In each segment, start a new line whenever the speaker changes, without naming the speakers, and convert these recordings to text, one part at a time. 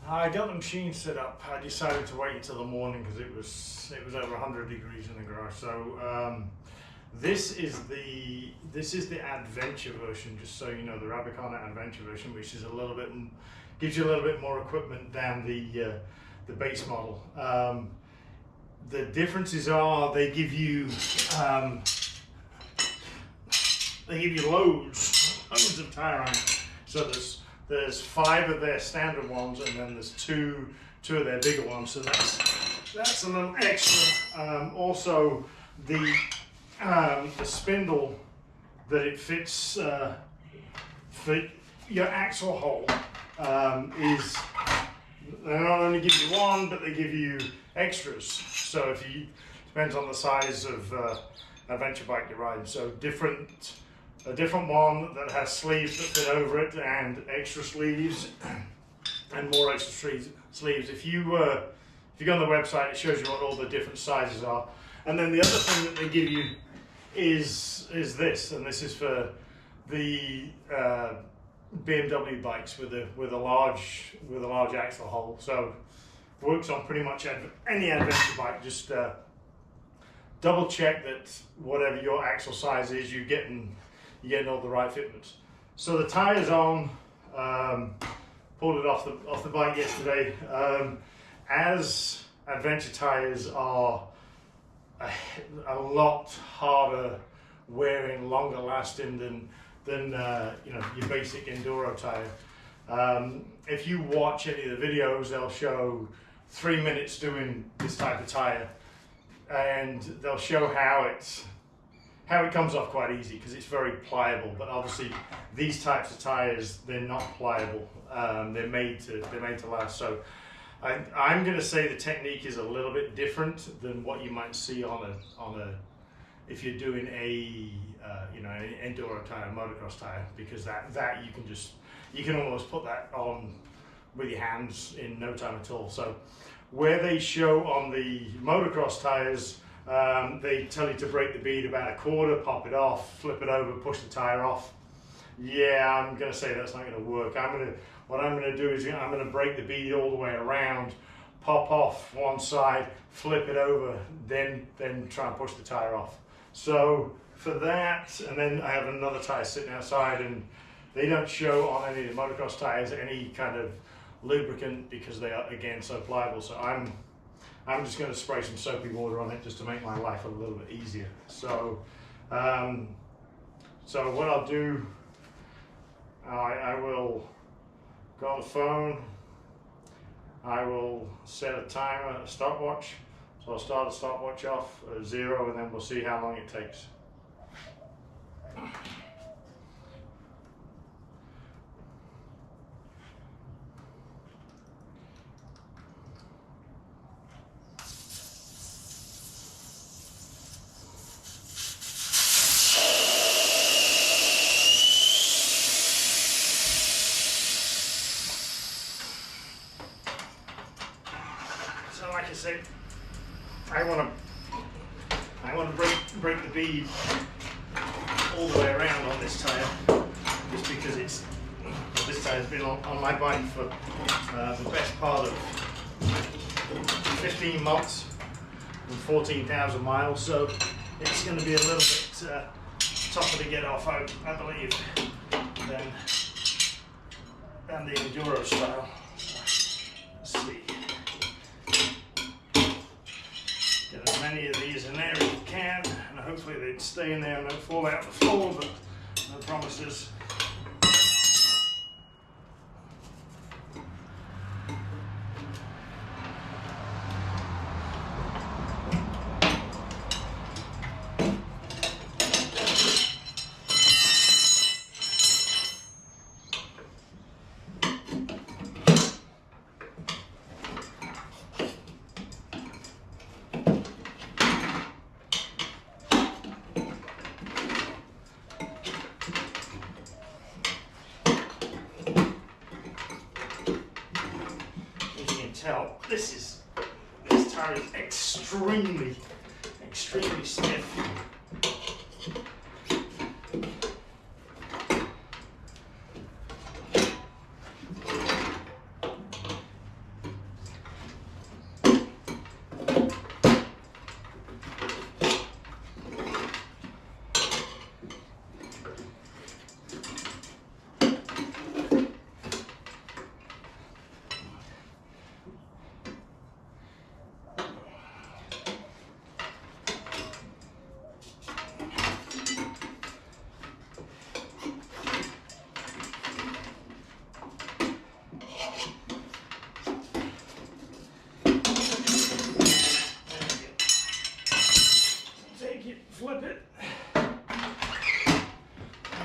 I got the machine set up. I decided to wait until the morning because it was over 100 degrees in the garage. So this is the adventure version, just so you know, the Rabaconda adventure version, which is gives you a little bit more equipment than the base model. The differences are they give you loads of tire iron. So there's 5 of their standard ones, and then there's two of their bigger ones. So that's a little extra. Also, the spindle that it fits for your axle hole is, they not only give you one, but they give you extras. So depends on the size of adventure bike you're riding. So a different one that has sleeves that fit over it and extra sleeves and more extra sleeves. If you go on the website, it shows you what all the different sizes are. And then the other thing that they give you is this, and this is for the BMW bikes with a large axle hole. So works on pretty much any adventure bike. Just double check that whatever your axle size is, you're getting all the right fitments. So the tire's on. Pulled it off the bike yesterday. As adventure tires are a lot harder wearing, longer lasting than your basic enduro tire. If you watch any of the videos, they'll show 3 minutes doing this type of tire, and they'll show how it comes off quite easy because it's very pliable. But obviously these types of tires, they're not pliable. They're made to last. So I'm going to say the technique is a little bit different than what you might see on a if you're doing an enduro tire, motocross tire, because that you can almost put that on with your hands in no time at all. So where they show on the motocross tires, they tell you to break the bead about a quarter, pop it off, flip it over, push the tire off. Yeah, I'm going to say that's not going to work. What I'm going to do is I'm going to break the bead all the way around, pop off one side, flip it over, then try and push the tire off. So for that, and then I have another tire sitting outside, and they don't show on any of the motocross tires any kind of lubricant because they are, again, so pliable. So I'm just going to spray some soapy water on it just to make my life a little bit easier. So so what I'll do, I will go on the phone, I will set a timer, a stopwatch. So I'll start a stopwatch off at 0, and then we'll see how long it takes. So like I said, I want to break the bead all the way around on this tire, just because this tire's been on my bike for the best part of 15 months and 14,000 miles, so it's going to be a little bit tougher to get off, I believe, than the enduro style. Let's see. Get as many of these in there as you can, and hopefully they stay in there and don't fall out the floor, but no promises. This tire is extremely stiff.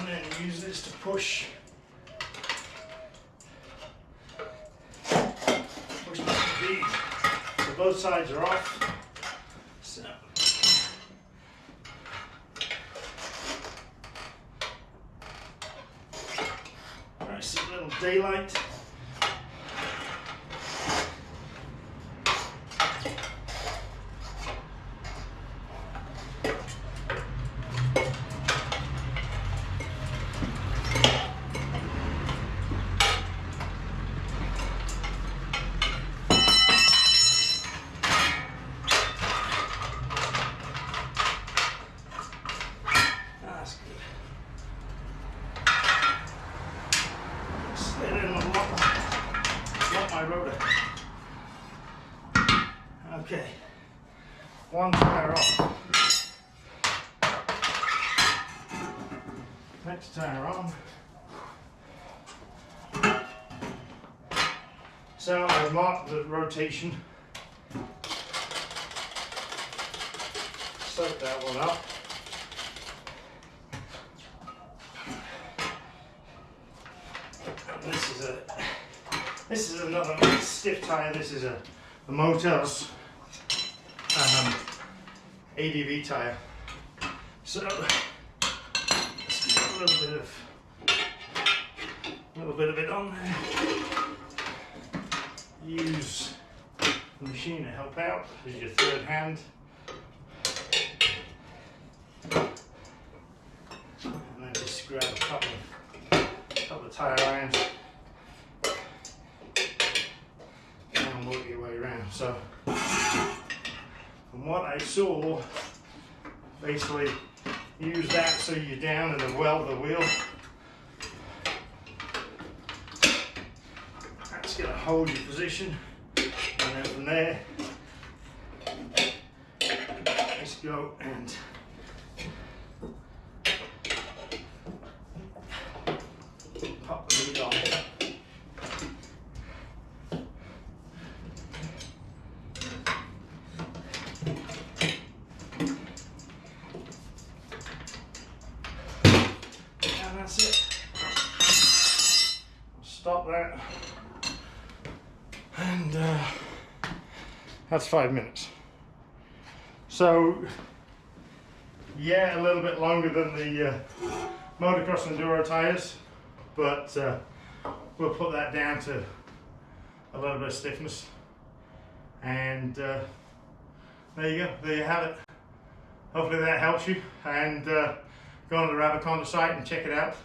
and then use this to push the bead. So both sides are off. So nice little daylight. That's good. Slid in and lock my rotor. Okay, one tire off. Next tire on. So I marked the rotation. Soak that one up. And this is another stiff tire. This is a Motel's ADV tire. So let's get a little bit of it on there. Use the machine to help out as your third hand. And then just grab a couple of tire irons and work your way around. So from what I saw, basically use that so you're down and then weld the wheel. That's going to hold your position, and then from there let's go and pop the lead on. And that's it. Stop that. And that's 5 minutes. So yeah, a little bit longer than the motocross enduro tires, but we'll put that down to a little bit of stiffness. And there you go, there you have it. Hopefully that helps you, and go on the Rabaconda site and check it out.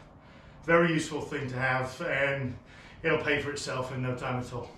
Very useful thing to have, and it'll pay for itself in no time at all.